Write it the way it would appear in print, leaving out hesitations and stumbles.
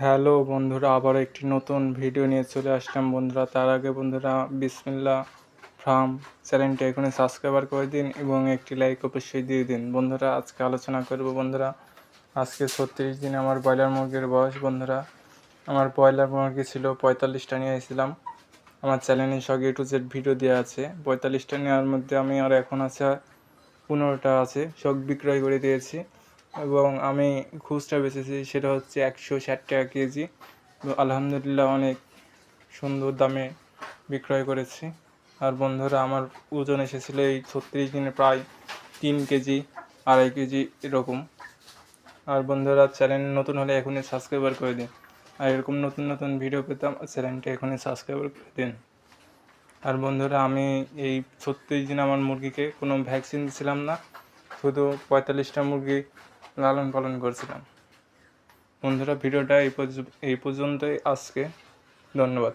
Hello বন্ধুরা, আবার একটি নতুন ভিডিও নিয়ে চলে আসলাম বন্ধুরা। তার আগে বন্ধুরা, বিসমিল্লাহ ফার্ম চ্যানেলটি এখনই সাবস্ক্রাইবার করে দিন এবং একটি লাইক অবশ্যই দিয়ে দিন বন্ধুরা। আজকে আলোচনা করব বন্ধুরা, আজকে 36 দিন আমার ব্রয়লার মুরগির বয়স বন্ধুরা। আমার ব্রয়লার মুরগি ছিল 45টা নিয়ে এসেছিলাম। আমার চ্যানেলে সব A to Z ভিডিও দেওয়া আছে। 45টা নেওয়ার মধ্যে আমি আর এখন আছে 15টা আছে, সব বিক্রয় করে দিয়েছি এবং আমি খুচরা বেচেছি, সেটা হচ্ছে 160 টাকা কেজি। আলহামদুলিল্লাহ অনেক সুন্দর দামে বিক্রয় করেছি। আর বন্ধুরা, আমার ওজন এসেছিল এই 36 দিনে প্রায় 3 কেজি 2.5 কেজি এরকম। আর বন্ধুরা, চ্যানেল নতুন হলে এখনই সাবস্ক্রাইবার করে দিন। আর এরকম নতুন নতুন ভিডিও পেতাম, চ্যানেলটা এখনই সাবস্ক্রাইবার করে দিন। আর বন্ধুরা, আমি এই 36 দিন আমার মুরগিকে কোনো ভ্যাকসিন দিছিলাম না, শুধু 45টা মুরগি লালন পালন করছিলাম বন্ধুরা। ভিডিওটা এই পর্যন্তই আজকে। ধন্যবাদ।